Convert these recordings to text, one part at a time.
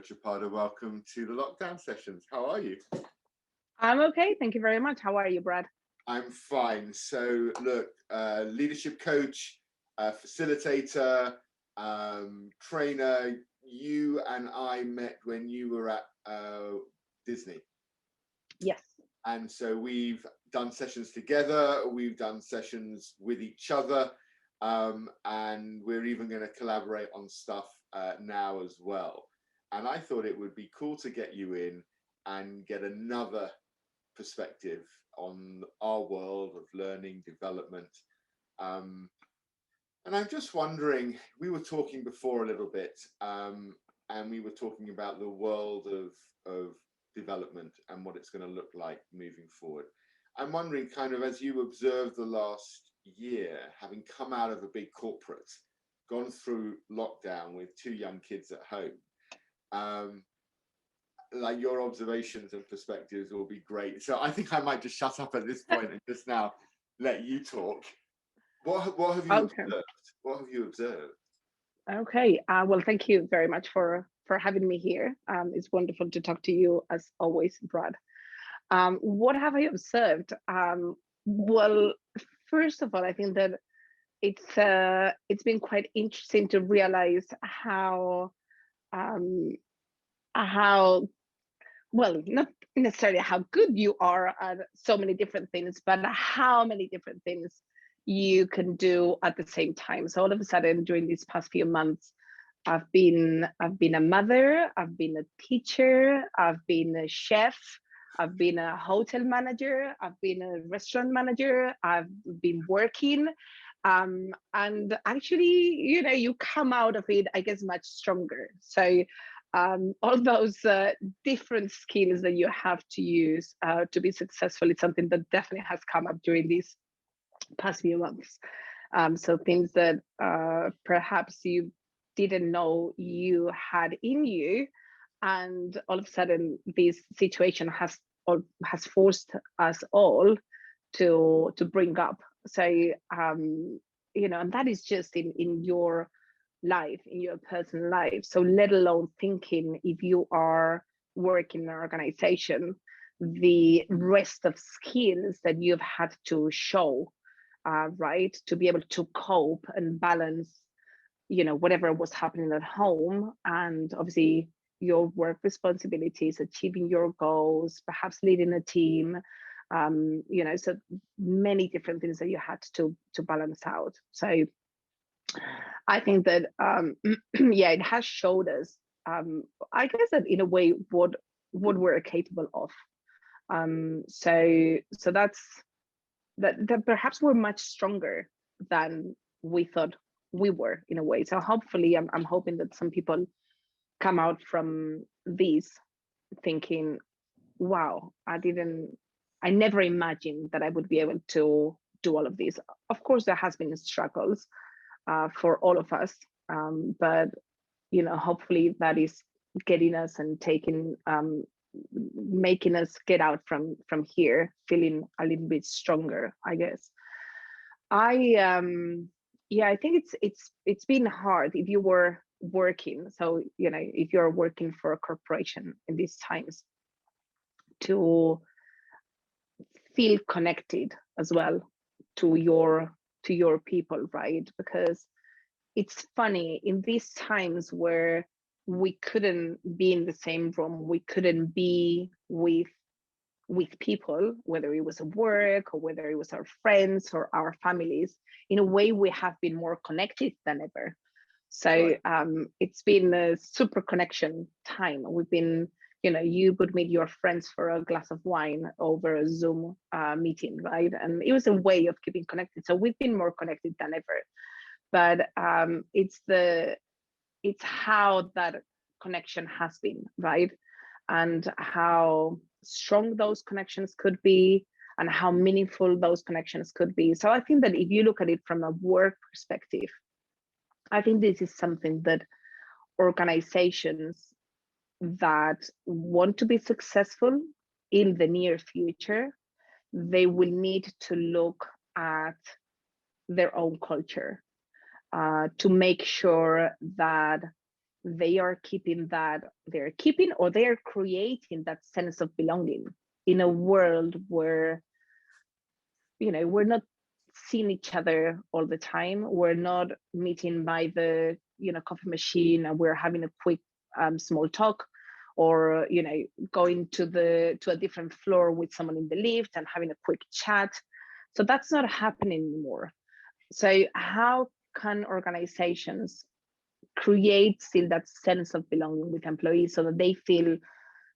Chapado. Welcome to the lockdown sessions. How are you? I'm okay. Thank you very much. How are you, Brad? I'm fine. So look, leadership coach, facilitator, trainer, you and I met when you were at Disney. Yes. And so we've done sessions together, we've done sessions with each other, and we're even going to collaborate on stuff now as well. And I thought it would be cool to get you in and get another perspective on our world of learning, development. And I'm just wondering, we were talking before a little bit, and we were talking about the world of development and what it's going to look like moving forward. I'm wondering, kind of, as you observe the last year, having come out of a big corporate, gone through lockdown with 2 young kids at home, like your observations and perspectives will be great. So I think I might just shut up at this point and just now let you talk. What have you observed? What have you observed? Okay. Well, thank you very much for having me here. It's wonderful to talk to you as always, Brad. What have I observed? Well, first of all, I think that it's been quite interesting to realize how well, not necessarily how good you are at so many different things, but how many different things you can do at the same time. So all of a sudden, during these past few months, I've been a mother, I've been a teacher, I've been a chef, I've been a hotel manager, I've been a restaurant manager, I've been working. And actually, you come out of it, I guess, much stronger. So all those different skills that you have to use to be successful is something that definitely has come up during these past few months. So things that perhaps you didn't know you had in you, and all of a sudden this situation has forced us all to bring up. So and that is just in your life, in your personal life. So let alone thinking if you are working in an organization, the rest of skills that you've had to show, right, to be able to cope and balance, whatever was happening at home, and obviously your work responsibilities, achieving your goals, perhaps leading a team, so many different things that you had to balance out. So I think that yeah, it has showed us, I guess, that in a way what we're capable of. So that's that perhaps we're much stronger than we thought we were, in a way. So hopefully, I'm hoping that some people come out from these thinking, wow, I never imagined that I would be able to do all of this. Of course, there has been struggles for all of us, but hopefully that is getting us and making us get out from here feeling a little bit stronger, I guess. I think it's been hard if you were working. So if you're working for a corporation in these times, to feel connected as well to your people, right? Because it's funny, in these times where we couldn't be in the same room, we couldn't be with people, whether it was at work or whether it was our friends or our families. In a way, we have been more connected than ever. So right. It's been a super connection time. We've been, you would meet your friends for a glass of wine over a Zoom meeting, right? And it was a way of keeping connected. So we've been more connected than ever. But it's how that connection has been, right? And how strong those connections could be, and how meaningful those connections could be. So I think that if you look at it from a work perspective, I think this is something that organizations that want to be successful in the near future, they will need to look at their own culture to make sure that they are keeping that, they're keeping or they're creating that sense of belonging in a world where, we're not seeing each other all the time. We're not meeting by the, coffee machine and we're having a quick small talk, or, going to a different floor with someone in the lift and having a quick chat. So that's not happening anymore. So how can organizations create still that sense of belonging with employees so that they feel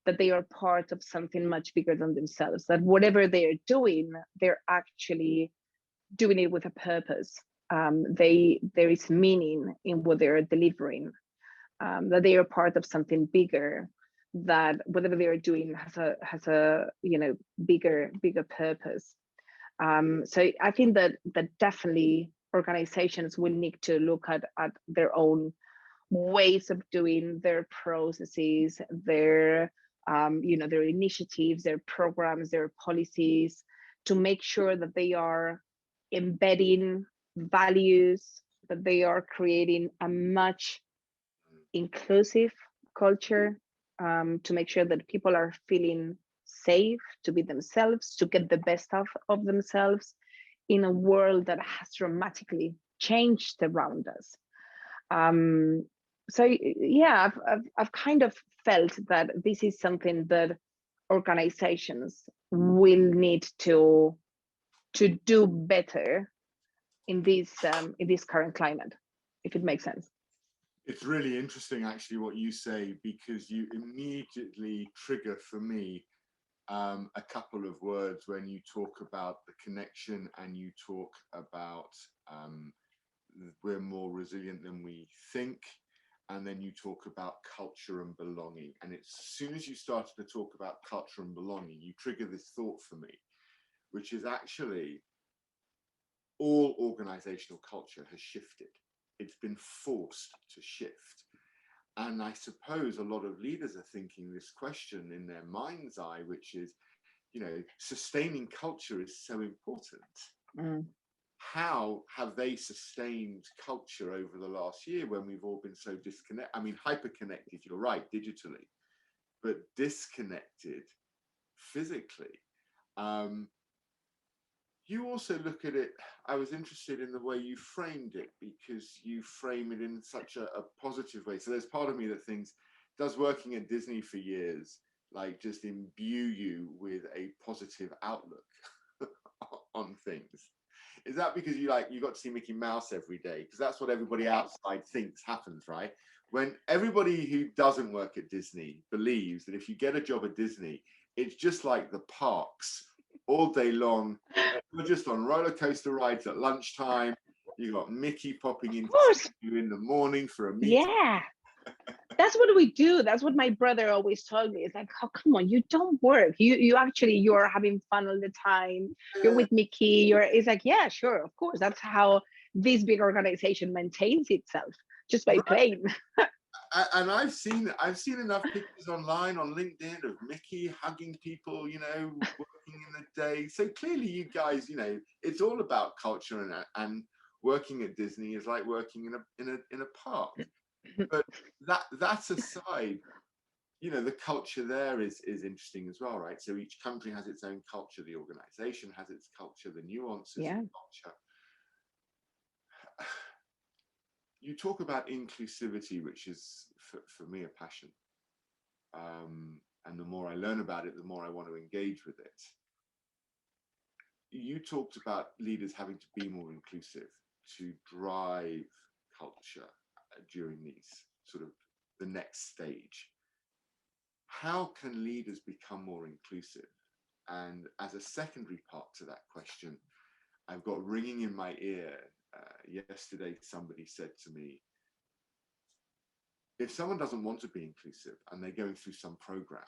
that they are part of something much bigger than themselves, that whatever they are doing, they're actually doing it with a purpose. There is meaning in what they're delivering, that they are part of something bigger, that whatever they are doing has a bigger purpose. So I think that definitely organizations will need to look at their own ways of doing their processes, their their initiatives, their programs, their policies, to make sure that they are embedding values, that they are creating a much inclusive culture, to make sure that people are feeling safe to be themselves, to get the best of themselves in a world that has dramatically changed around us. So yeah, I've kind of felt that this is something that organizations will need to do better in this current climate, if it makes sense. It's really interesting, actually, what you say, because you immediately trigger for me a couple of words when you talk about the connection and you talk about we're more resilient than we think. And then you talk about culture and belonging. And as soon as you started to talk about culture and belonging, you trigger this thought for me, which is actually all organizational culture has shifted. It's been forced to shift. And I suppose a lot of leaders are thinking this question in their mind's eye, which is, sustaining culture is so important. How have they sustained culture over the last year when we've all been so disconnected? I mean, hyper-connected, you're right, digitally, but disconnected physically. You also look at it, I was interested in the way you framed it, because you frame it in such a positive way. So there's part of me that thinks, does working at Disney for years like just imbue you with a positive outlook on things? Is that because you got to see Mickey Mouse every day? Because that's what everybody outside thinks happens, right? When everybody who doesn't work at Disney believes that if you get a job at Disney, it's just like the parks all day long. You're just on roller coaster rides at lunchtime. You got Mickey popping into you in the morning for a meeting. Yeah. That's what we do. That's what my brother always told me. It's like, oh, come on, you don't work. You're having fun all the time. You're with Mickey. It's like, yeah, sure, of course. That's how this big organization maintains itself, just by playing. And I've seen enough pictures online on LinkedIn of Mickey hugging people, working in the day. So clearly, you guys, it's all about culture, and working at Disney is like working in a park. But that aside, the culture there is interesting as well, right? So each country has its own culture, the organization has its culture, the nuances of culture. You talk about inclusivity, which is for me a passion. And the more I learn about it, the more I want to engage with it. You talked about leaders having to be more inclusive to drive culture during these sort of the next stage. How can leaders become more inclusive? And as a secondary part to that question, I've got ringing in my ear. Yesterday, somebody said to me, if someone doesn't want to be inclusive and they're going through some program,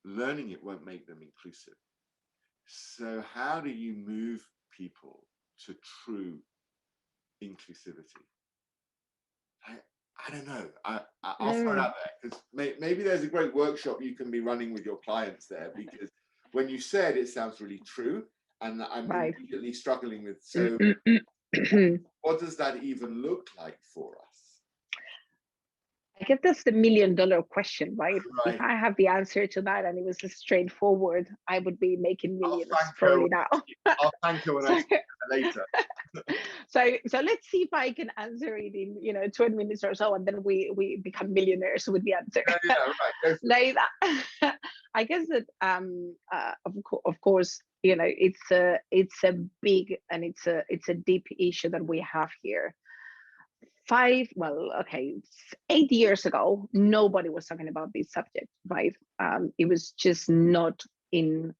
learning it won't make them inclusive. So how do you move people to true inclusivity? I don't know. I'll throw it out there, because maybe there's a great workshop you can be running with your clients there, because when you said it sounds really true, and I'm immediately struggling with, so what does that even look like for us? I guess that's the $1 million question, right? Right. If I have the answer to that and it was straightforward, I would be making millions probably now. I'll thank her when I see her later. So let's see if I can answer it in 20 minutes or so, and then we become millionaires with the answer. Yeah, right. Like that. I guess that of course it's a big and it's a deep issue that we have here. 8 years ago, nobody was talking about this subject, right? It was just not in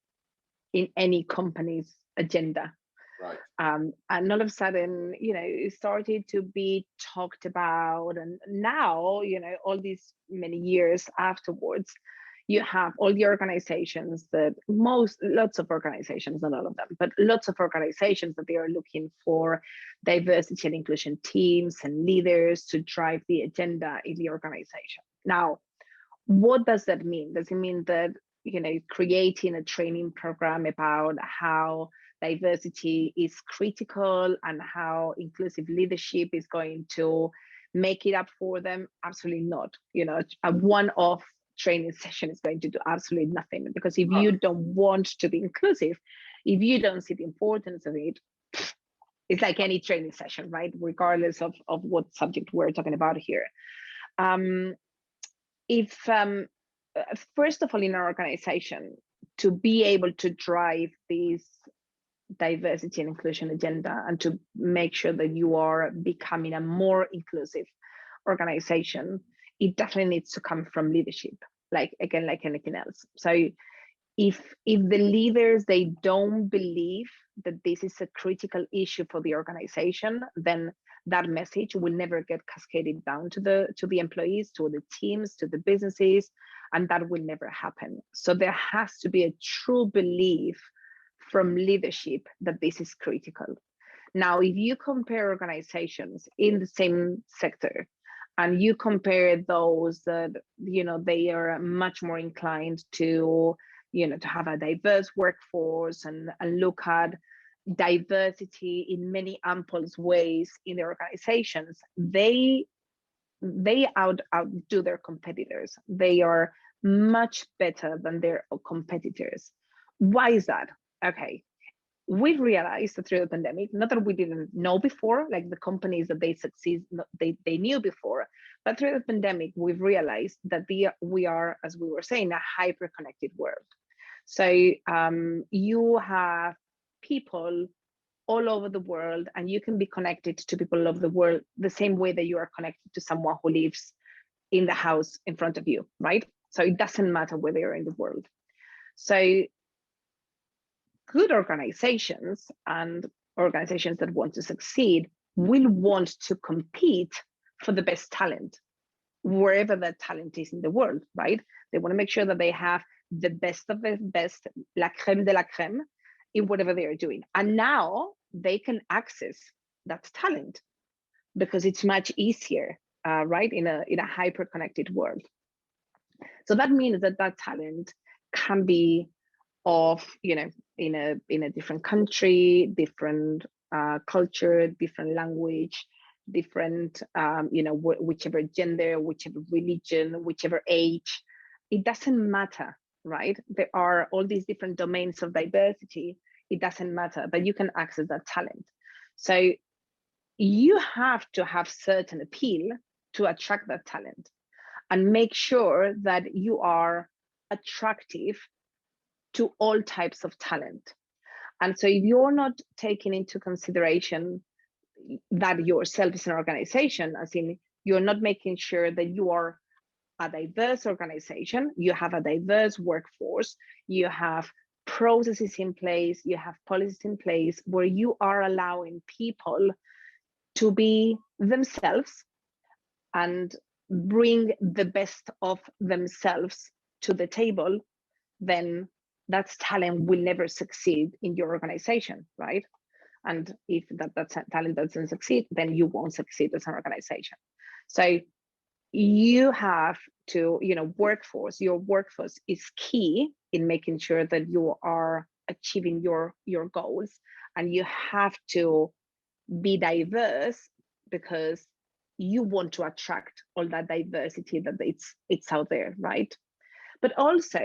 any company's agenda. Right. And all of a sudden, it started to be talked about. And now, all these many years afterwards, you have all the organizations lots of organizations, not all of them, but lots of organizations that they are looking for diversity and inclusion teams and leaders to drive the agenda in the organization. Now, what does that mean? Does it mean that, creating a training program about how diversity is critical and how inclusive leadership is going to make it up for them? Absolutely not. A one-off training session is going to do absolutely nothing, because if you don't want to be inclusive, if you don't see the importance of it, it's like any training session, right? Regardless of what subject we're talking about here. First of all, in our organization, to be able to drive this diversity and inclusion agenda and to make sure that you are becoming a more inclusive organization, it definitely needs to come from leadership, like anything else. So if the leaders, they don't believe that this is a critical issue for the organization, then that message will never get cascaded down to the employees, to the teams, to the businesses, and that will never happen. So there has to be a true belief from leadership that this is critical. Now, if you compare organizations in the same sector, and you compare those that they are much more inclined to to have a diverse workforce and look at diversity in many ample ways in their organizations, they outdo their competitors. They are much better than their competitors. Why is that? Okay, we've realized that through the pandemic, not that we didn't know before, like the companies that they succeed, they knew before, but through the pandemic, we've realized that we are, as we were saying, a hyper-connected world. So you have people all over the world, and you can be connected to people all over the world the same way that you are connected to someone who lives in the house in front of you, right? So it doesn't matter where they are in the world. So good organizations and organizations that want to succeed will want to compete for the best talent, wherever that talent is in the world, right? They want to make sure that they have the best of the best, la crème de la crème, in whatever they are doing. And now they can access that talent because it's much easier, right? In a hyper-connected world. So that means that talent can be of, in a different country, different culture, different language, different, whichever gender, whichever religion, whichever age. It doesn't matter, right? There are all these different domains of diversity. It doesn't matter, but you can access that talent. So you have to have certain appeal to attract that talent and make sure that you are attractive to all types of talent. And so if you're not taking into consideration that yourself as an organization, as in you're not making sure that you are a diverse organization, you have a diverse workforce, you have processes in place, you have policies in place where you are allowing people to be themselves and bring the best of themselves to the table, then that talent will never succeed in your organization, right? And if that talent doesn't succeed, then you won't succeed as an organization. So you have to, your workforce is key in making sure that you are achieving your goals, and you have to be diverse because you want to attract all that diversity that it's out there, right? But also,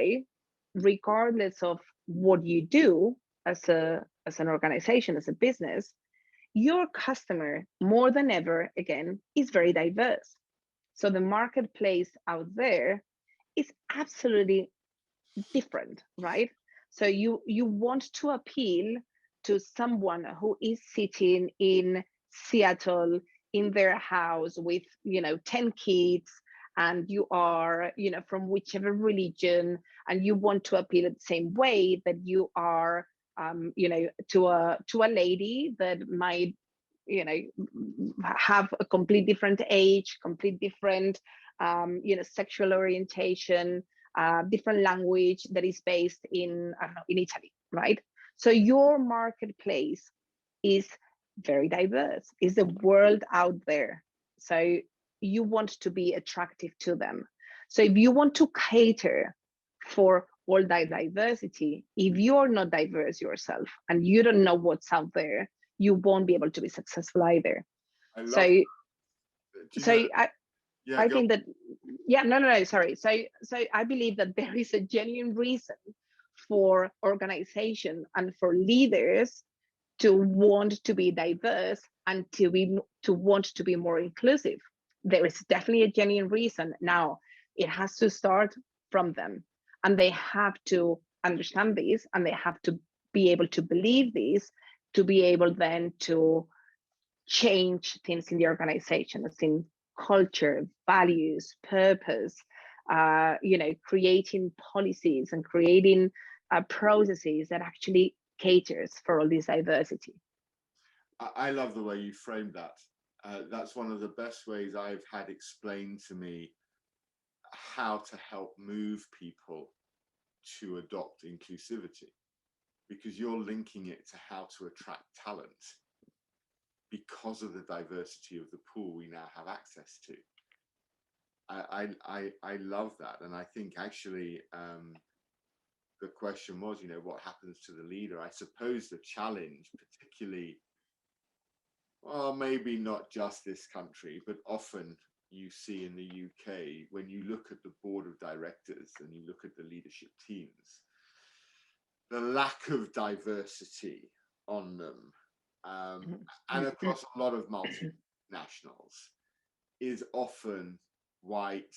regardless of what you do as an organization, as a business, your customer, more than ever again, is very diverse. So the marketplace out there is absolutely different, right? So you want to appeal to someone who is sitting in Seattle in their house with 10 kids, and you are from whichever religion, and you want to appeal the same way that you are to a lady that might have a complete different age, complete different sexual orientation, different language, that is based in, I don't know, in Italy, right? So your marketplace is very diverse, is the world out there. So you want to be attractive to them. So if you want to cater for all that diversity, if you're not diverse yourself and you don't know what's out there, you won't be able to be successful either. I think that, sorry. So I believe that there is a genuine reason for organization and for leaders to want to be diverse and to want to be more inclusive. There is definitely a genuine reason. Now, it has to start from them, and they have to understand this, and they have to be able to believe this, to be able then to change things in the organization, as in culture, values, purpose, creating policies and creating processes that actually caters for all this diversity. I love the way you framed that. That's one of the best ways I've had explained to me how to help move people to adopt inclusivity, because you're linking it to how to attract talent because of the diversity of the pool we now have access to. I love that. And I think actually the question was, what happens to the leader? I suppose the challenge, particularly, well, maybe not just this country, but often you see in the UK, when you look at the board of directors and you look at the leadership teams, the lack of diversity on them, and across a lot of multinationals, is often white,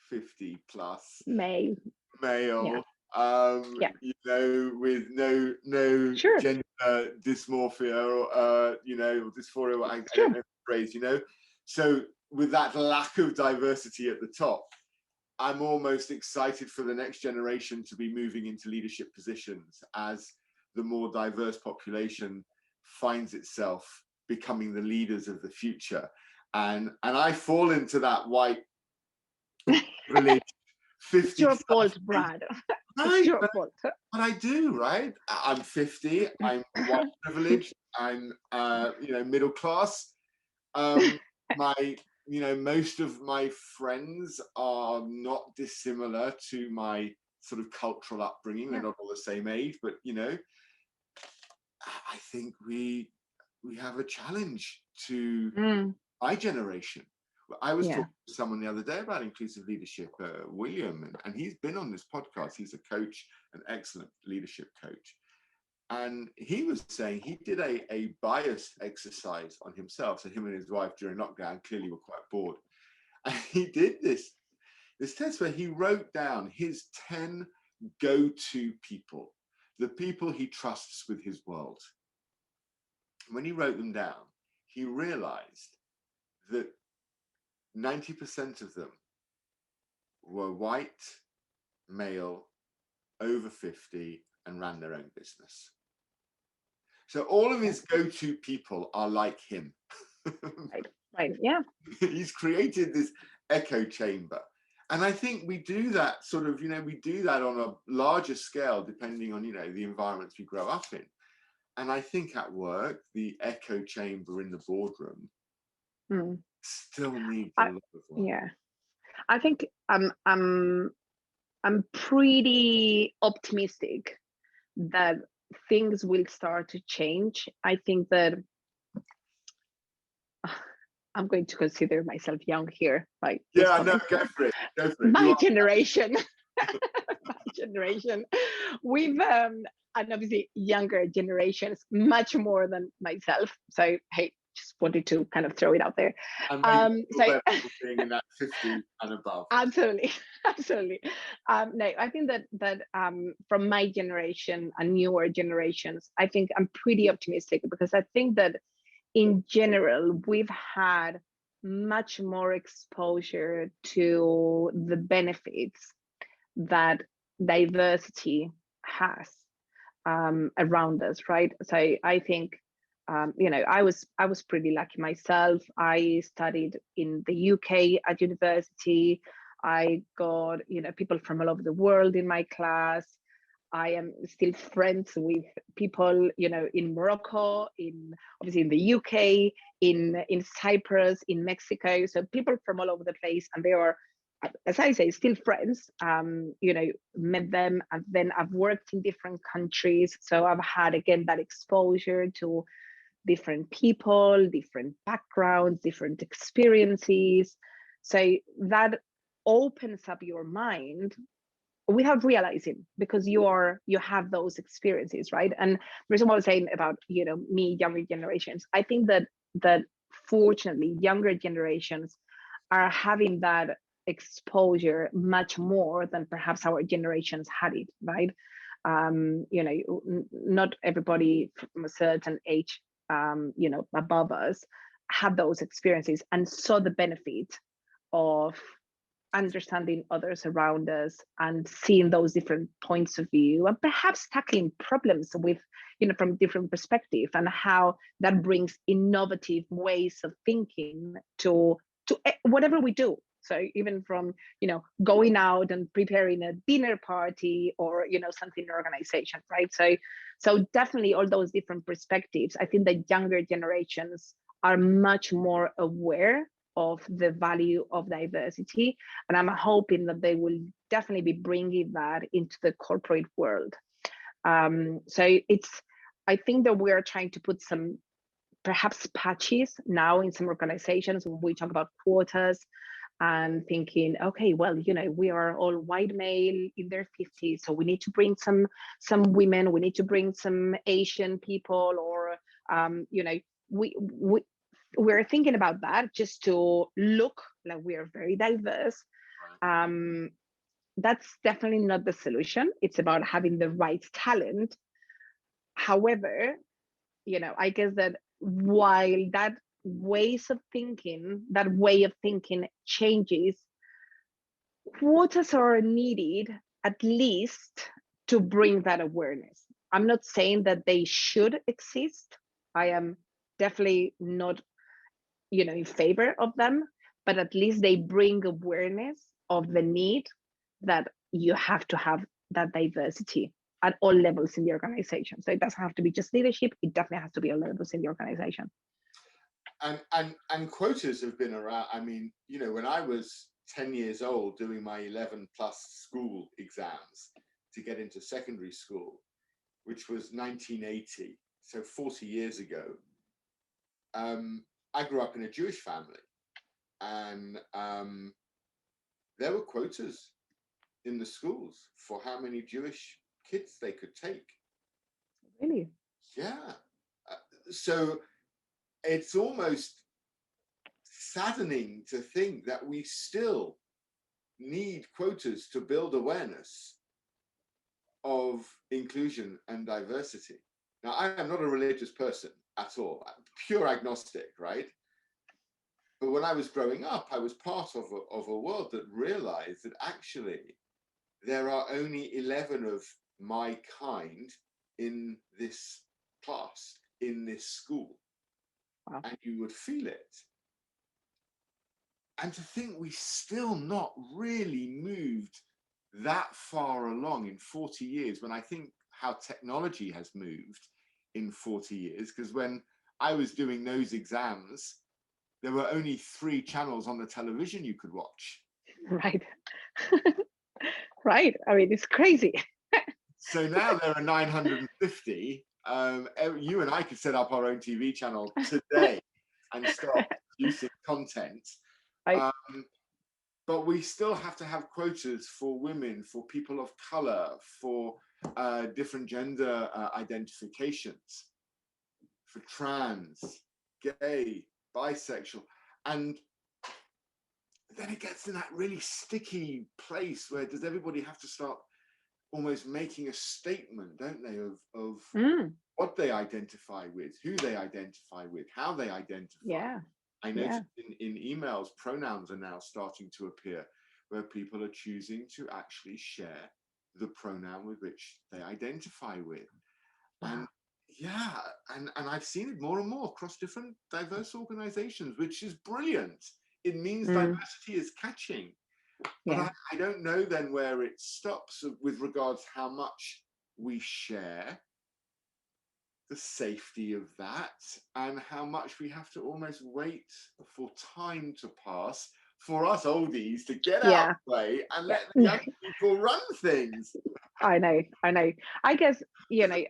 50 plus, male, with no sure, gender dysmorphia or dysphoria, I don't know the phrase, So with that lack of diversity at the top, I'm almost excited for the next generation to be moving into leadership positions as the more diverse population finds itself becoming the leaders of the future. And I fall into that white village 50. It's your fault, Brad. It's your fault. But I do, right? I'm 50. I'm white privileged. I'm middle class. Most of my friends are not dissimilar to my sort of cultural upbringing. They're not all the same age, but I think we have a challenge to my generation. I was talking to someone the other day about inclusive leadership, William, and he's been on this podcast. He's a coach, an excellent leadership coach. And he was saying he did a bias exercise on himself. So him and his wife during lockdown clearly were quite bored. And he did this test where he wrote down his 10 go-to people, the people he trusts with his world. When he wrote them down, he realized that 90% of them were white, male, over 50, and ran their own business. So all of his go-to people are like him. Right, yeah. He's created this echo chamber. And I think we do that sort of, we do that on a larger scale, depending on, the environments we grow up in. And I think at work, the echo chamber in the boardroom still needs a lot of work. Yeah. I think I'm pretty optimistic that things will start to change. I think that I'm going to consider myself young here. Like, yeah, no, go for it. Go for it. My generation, my generation, we've and obviously younger generations much more than myself. So hey, just wanted to kind of throw it out there. So being in that 50 and above. Absolutely, absolutely. No, I think that from my generation and newer generations, I think I'm pretty optimistic, because I think that in general we've had much more exposure to the benefits that diversity has around us, right? So I think I was pretty lucky myself. I studied in the UK at university. I got people from all over the world in my class. I am still friends with people in Morocco, obviously in the UK, in Cyprus, in Mexico. So people from all over the place, and they are, as I say, still friends. Met them, and then I've worked in different countries, so I've had again that exposure to different people, different backgrounds, different experiences. So that opens up your mind without realizing, because you have those experiences, right? And the reason why I was saying about me, younger generations, I think that fortunately younger generations are having that exposure much more than perhaps our generations had it, right? Not everybody from a certain age above us had those experiences and saw the benefit of understanding others around us and seeing those different points of view, and perhaps tackling problems with from different perspective, and how that brings innovative ways of thinking to whatever we do. So even from going out and preparing a dinner party, or something in organization, right? So definitely all those different perspectives. I think that younger generations are much more aware of the value of diversity, and I'm hoping that they will definitely be bringing that into the corporate world. So I think that we're trying to put some perhaps patches now in some organizations when we talk about quotas, and thinking, okay, well, we are all white male in their 50s, so we need to bring some women, we need to bring some Asian people, or we're thinking about that just to look like we are very diverse. That's definitely not the solution. It's about having the right talent. However, I guess that while that way of thinking changes, quotas are needed at least to bring that awareness. I'm not saying that they should exist. I am definitely not in favor of them, but at least they bring awareness of the need that you have to have that diversity at all levels in the organization. So it doesn't have to be just leadership, it definitely has to be all levels in the organization. And quotas have been around. I mean, when I was 10 years old doing my 11 plus school exams to get into secondary school, which was 1980, so 40 years ago, I grew up in a Jewish family, and there were quotas in the schools for how many Jewish kids they could take. Really? Yeah. So it's almost saddening to think that we still need quotas to build awareness of inclusion and diversity. Now, I am not a religious person at all, I'm pure agnostic, right? But when I was growing up, I was part of a world that realized that actually there are only 11 of my kind in this class, in this school. Wow. And you would feel it. And to think we still not really moved that far along in 40 years, when I think how technology has moved in 40 years, because when I was doing those exams, there were only 3 channels on the television you could watch. Right. Right. I mean, it's crazy. So now there are 950. You and I could set up our own TV channel today and start producing content. But we still have to have quotas for women, for people of color, for different gender identifications, for trans, gay, bisexual. And then it gets in that really sticky place where does everybody have to start almost making a statement, don't they, of what they identify with, who they identify with, how they identify. Yeah. I noticed in emails, pronouns are now starting to appear where people are choosing to actually share the pronoun with which they identify with. And and I've seen it more and more across different diverse organizations, which is brilliant. It means diversity is catching. But I don't know then where it stops with regards how much we share, the safety of that, and how much we have to almost wait for time to pass for us oldies to get out of the way and let the young people run things. I know. I guess, you know,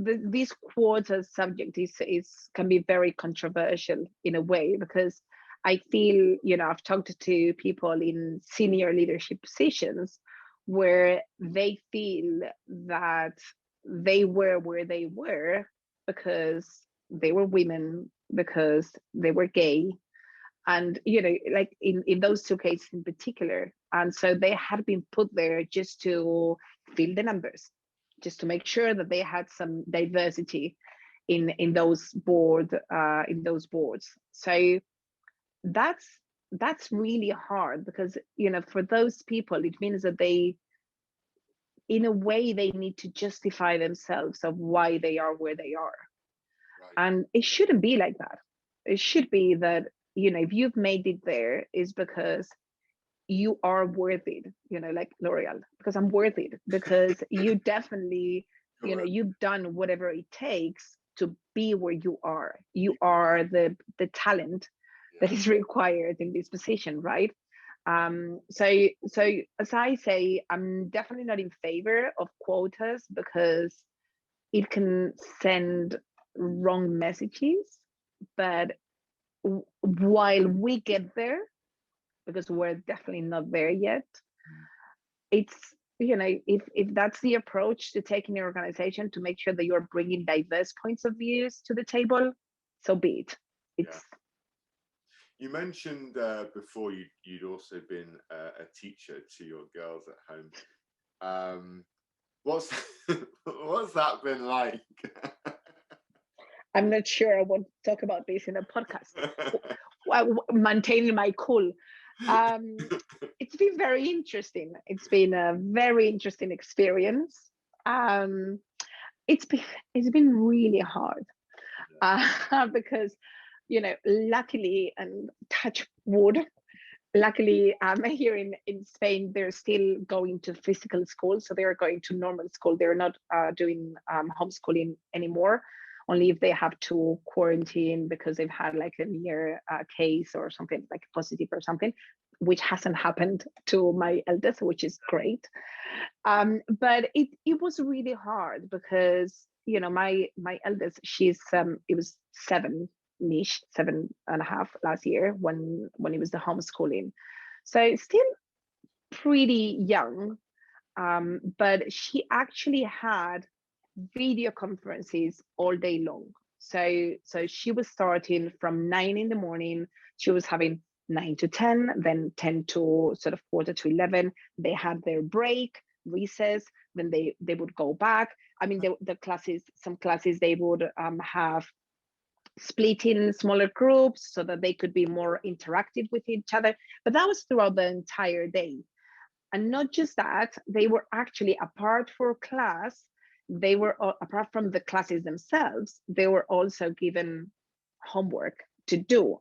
this quota subject can be very controversial in a way, because I feel, you know, I've talked to people in senior leadership positions where they feel that they were where they were because they were women, because they were gay, and, you know, like in those two cases in particular. And so they had been put there just to fill the numbers, just to make sure that they had some diversity in those boards. So that's really hard, because, you know, for those people it means that they, in a way, they need to justify themselves of why they are where they are. And it shouldn't be like that. It should be that, you know, if you've made it there, is because you are worth it, you know, like L'Oreal, because I'm worth it, because you definitely, you know, you've done whatever it takes to be where you are. You are the talent that is required in this position, right? So as I say, I'm definitely not in favor of quotas, because it can send wrong messages. But while we get there, because we're definitely not there yet, it's, you know, if that's the approach to take in your organization, to make sure that you're bringing diverse points of views to the table, so be it. It's You mentioned before you'd also been a teacher to your girls at home. What's that been like? I'm not sure I want to talk about this in a podcast. Maintaining my cool. It's been very interesting. It's been a very interesting experience. It's been really hard, because, you know, luckily, and touch wood, luckily, here in Spain, they're still going to physical school, so they're going to normal school. They're not doing homeschooling anymore, only if they have to quarantine because they've had like a near case or something, like positive or something, which hasn't happened to my eldest, which is great. But it was really hard, because, you know, my eldest, she's it was 7.5 last year when it was the homeschooling, so still pretty young. But she actually had video conferences all day long. So she was starting from 9 in the morning. She was having 9 to 10, then 10 to sort of quarter to 11. They had their break, recess, then they would go back. I mean, the classes, some classes they would have split in smaller groups so that they could be more interactive with each other. But that was throughout the entire day. And not just that, they were actually, apart for class, they were, apart from the classes themselves, they were also given homework to do,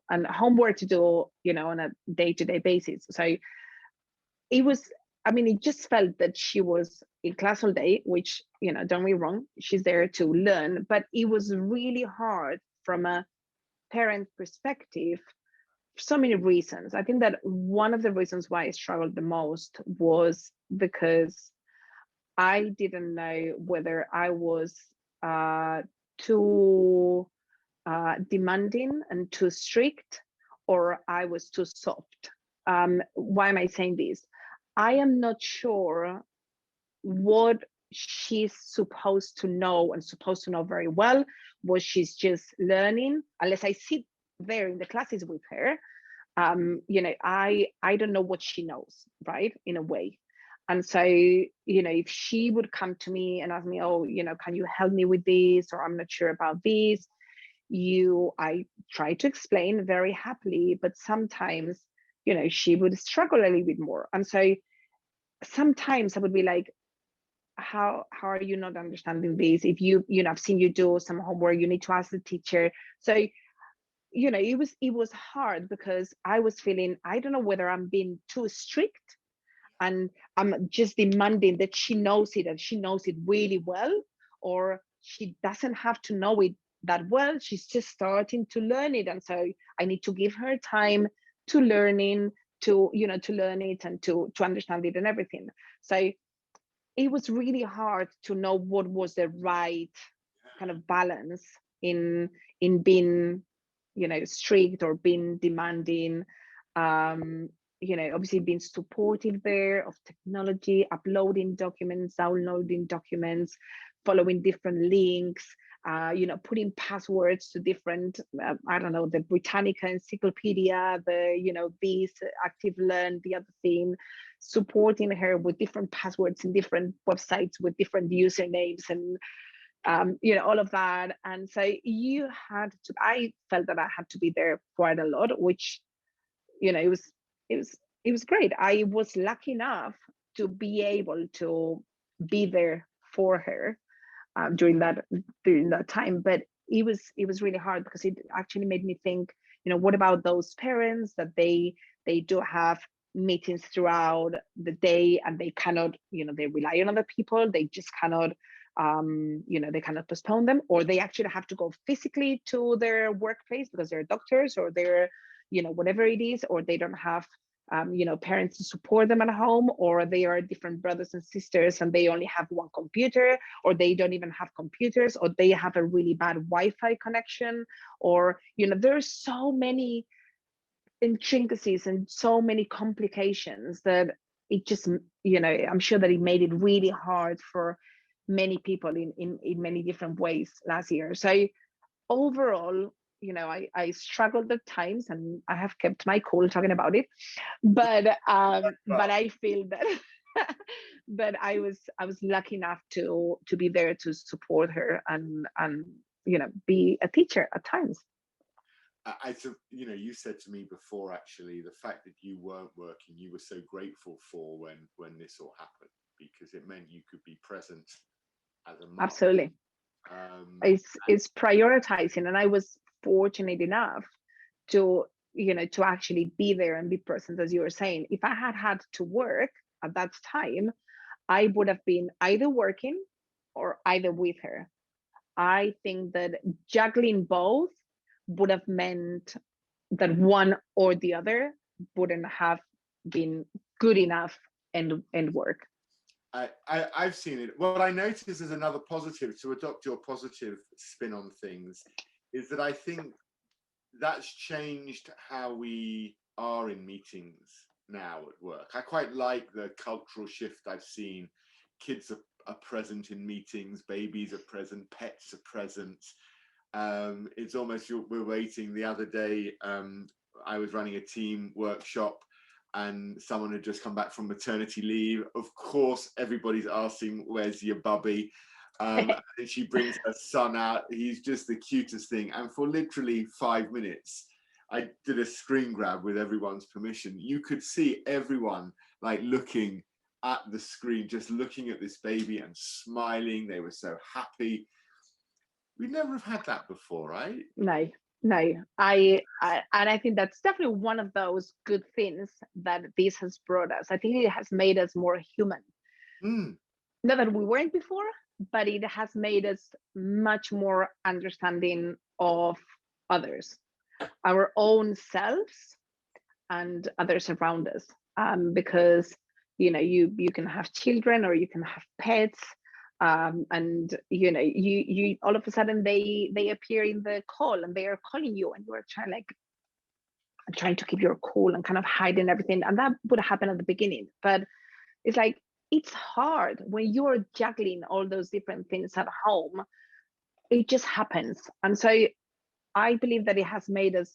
you know, on a day-to-day basis. So it was, I mean, it just felt that she was in class all day, which, you know, don't get me wrong, she's there to learn, but it was really hard from a parent perspective for so many reasons. I think that one of the reasons why I struggled the most was because I didn't know whether I was too demanding and too strict, or I was too soft. Why am I saying this? I am not sure what she's supposed to know and supposed to know very well, what she's just learning, unless I sit there in the classes with her. I don't know what she knows, right, in a way. And so, if she would come to me and ask me, oh, can you help me with this, or I'm not sure about this, I try to explain very happily, but sometimes, she would struggle a little bit more. And so sometimes I would be like, how are you not understanding this? If I've seen you do some homework, you need to ask the teacher. So it was hard, because I was feeling, I don't know whether I'm being too strict and I'm just demanding that she knows it, and she knows it really well, or she doesn't have to know it that well, she's just starting to learn it, and so I need to give her time to learning, to learn it and to understand it and everything. So it was really hard to know what was the right kind of balance in being strict or being demanding, obviously being supportive there of technology, uploading documents, downloading documents, following different links, putting passwords to different, I don't know, the Britannica Encyclopedia, the, this Active Learn, the other thing, supporting her with different passwords in different websites with different usernames, and all of that. And so I felt that I had to be there quite a lot, which, it was great. I was lucky enough to be able to be there for her during that time. But it was really hard, because it actually made me think, what about those parents that they do have meetings throughout the day, and they cannot, they rely on other people, they just cannot, they cannot postpone them, or they actually have to go physically to their workplace because they're doctors, or they're, whatever it is, or they don't have parents to support them at home, or they are different brothers and sisters and they only have one computer, or they don't even have computers, or they have a really bad Wi-Fi connection, or there's so many intricacies and so many complications that it just, I'm sure that it made it really hard for many people in many different ways last year. So overall, I struggled at times, and I have kept my cool talking about it, but I feel that that I was lucky enough to be there to support her, and be a teacher at times. You said to me before, actually, the fact that you weren't working, you were so grateful for when this all happened, because it meant you could be present as a mom. Absolutely. It's prioritizing, and I was fortunate enough to to actually be there and be present, as you were saying. If I had to work at that time, I would have been either working or either with her. I think that juggling both would have meant that one or the other wouldn't have been good enough and work. I've seen it. What I notice is another positive, to adopt your positive spin on things, is that I think that's changed how we are in meetings now at work. I quite like the cultural shift I've seen. Kids are present in meetings, babies are present, pets are present. It's almost, we're waiting. The other day, I was running a team workshop, and someone had just come back from maternity leave. Of course, everybody's asking, where's your bubby? And she brings her son out. He's just the cutest thing. And for literally 5 minutes, I did a screen grab with everyone's permission. You could see everyone like looking at the screen, just looking at this baby and smiling. They were so happy. We never have had that before, right? No. I and I think that's definitely one of those good things that this has brought us. I think it has made us more human. Not that we weren't before, but it has made us much more understanding of others, our own selves, and others around us. Because you can have children, or you can have pets, and you all of a sudden they appear in the call, and they are calling you, and you are trying like, trying to keep your cool and kind of hiding everything. And that would happen at the beginning. But it's like, it's hard when you're juggling all those different things at home. It just happens. And so I believe that it has made us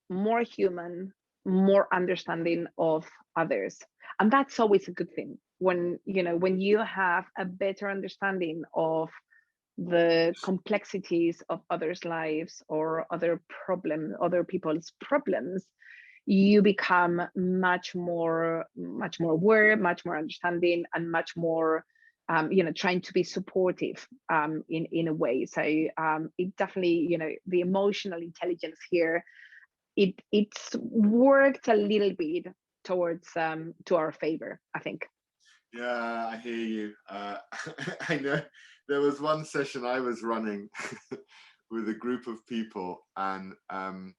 more human, more understanding of others. And that's always a good thing. When, you know, when you have a better understanding of the complexities of others' lives or other people's problems, you become much more aware, much more understanding, and much more trying to be supportive in a way. So it definitely, you know, the emotional intelligence here, it's worked a little bit towards to our favor, I think. Yeah, I hear you. I know there was one session I was running with a group of people, and I'm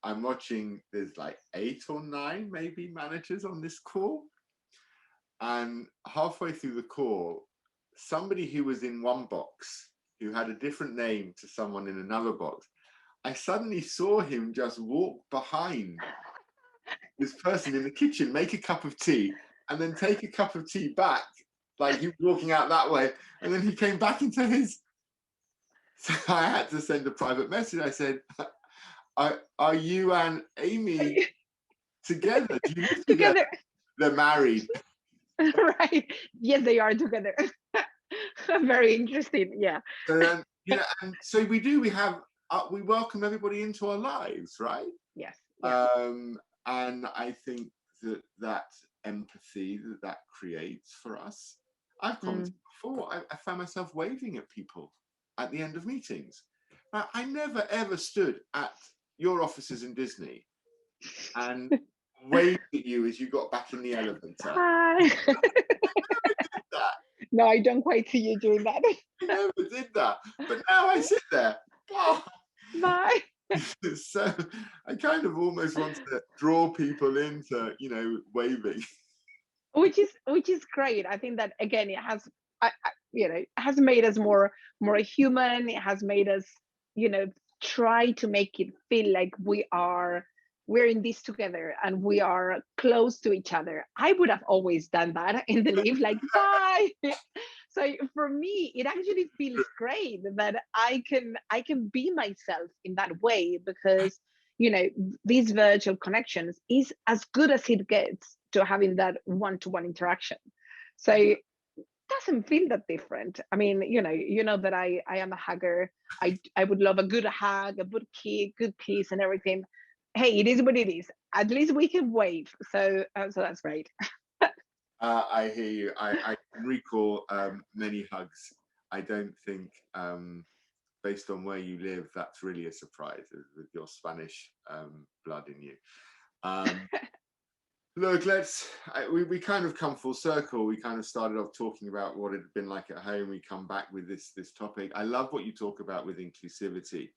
watching. There's like 8 or 9 maybe managers on this call, and halfway through the call, somebody who was in one box, who had a different name to someone in another box, I suddenly saw him just walk behind this person in the kitchen, make a cup of tea, and then take a cup of tea back, like he was walking out that way, and then he came back into his. So I had to send a private message. I said, are you and Amy together? Do you live together? They're married. Right. Yes, they are together. Very interesting. Yeah. So then, you know, and so we have, we welcome everybody into our lives, right? Yes. Yeah. And I think that empathy that creates for us. I've commented before, I found myself waving at people at the end of meetings. Now, I never ever stood at your offices in Disney and waved at you as you got back in the elevator. Hi. I never did that. No, I don't quite see you doing that. I never did that. But now I sit there. Oh. Bye. So I kind of almost want to draw people into, you know, waving. Which is great. I think that again, it has, it has made us more human. It has made us, you know, try to make it feel like we're in this together and we are close to each other. I would have always done that in the lift, like bye. So for me, it actually feels great that I can be myself in that way, because, you know, these virtual connections is as good as it gets to having that one-to-one interaction. So it doesn't feel that different. I mean, you know that I am a hugger. I would love a good hug, a good kiss and everything. Hey, it is what it is. At least we can wave. So that's great. I hear you. I can recall many hugs. I don't think, based on where you live, that's really a surprise with your Spanish blood in you. Look, we kind of come full circle. We kind of started off talking about what it had been like at home. We come back with this topic. I love what you talk about with inclusivity.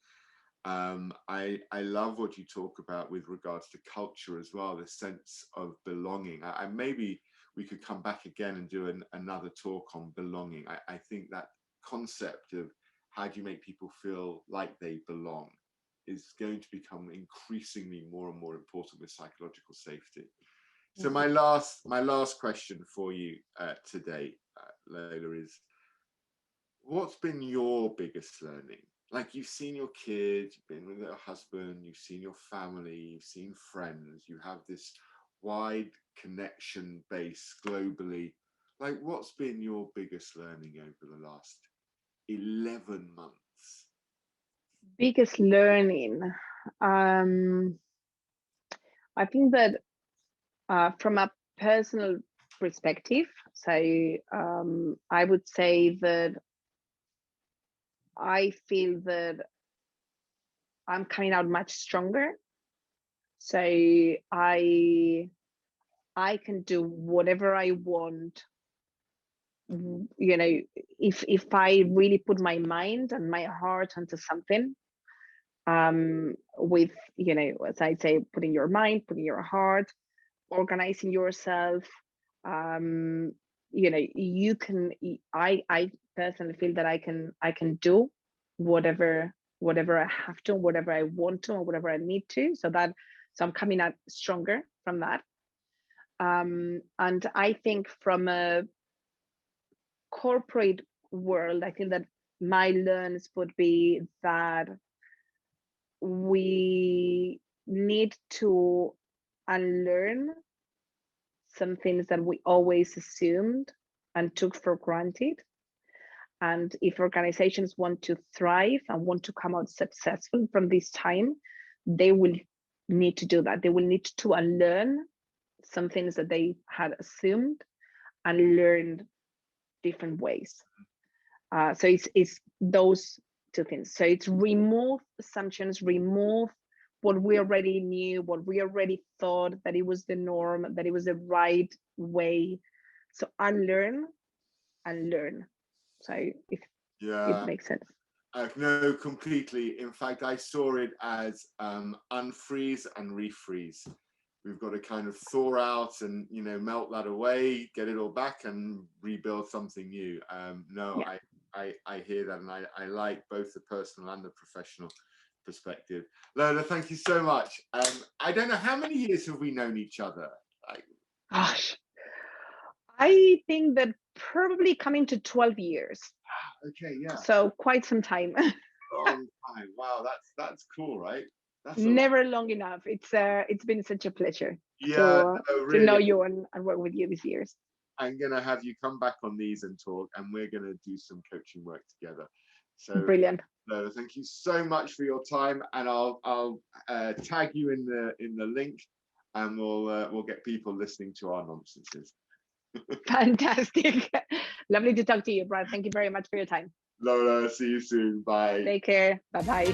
I love what you talk about with regards to culture as well, the sense of belonging. I maybe we could come back again and do another talk on belonging. I think that concept of how do you make people feel like they belong is going to become increasingly more and more important with psychological safety. So my last question for you today, Lola, is what's been your biggest learning? Like, you've seen your kids, you've been with your husband, you've seen your family, you've seen friends, you have this wide connection base globally. Like, what's been your biggest learning over the last 11 months? Biggest learning. I think that from a personal perspective, so I would say that I feel that I'm coming out much stronger. So I can do whatever I want. You know, if I really put my mind and my heart onto something, with, you know, as I say, putting your mind, putting your heart, organizing yourself, you know, you can. I personally feel that I can do whatever I have to, whatever I want to, or whatever I need to. So So I'm coming out stronger from that. And I think from a corporate world, I think that my learns would be that we need to unlearn some things that we always assumed and took for granted. And if organizations want to thrive and want to come out successful from this time, they will need to do that. They will need to unlearn some things that they had assumed and learn different ways. So it's those two things. So it's remove assumptions, remove what we already knew, what we already thought that it was the norm, that it was the right way. So unlearn and learn. So if it makes sense. No, completely. In fact, I saw it as unfreeze and refreeze. We've got to kind of thaw out and, you know, melt that away, get it all back and rebuild something new. I hear that, and I like both the personal and the professional perspective. Lola, thank you so much. I don't know, how many years have we known each other? Gosh, I think that probably coming to 12 years. Okay, yeah. So quite some time. Long time. Wow, that's cool, right? That's never long enough. It's been such a pleasure to know you and work with you these years. I'm gonna have you come back on these and talk, and we're gonna do some coaching work together. So brilliant. Lola, thank you so much for your time, and I'll tag you in the link, and we'll get people listening to our nonsenses. Fantastic. Lovely to talk to you, Brad. Thank you very much for your time. Lola, see you soon. Bye. Take care. Bye-bye.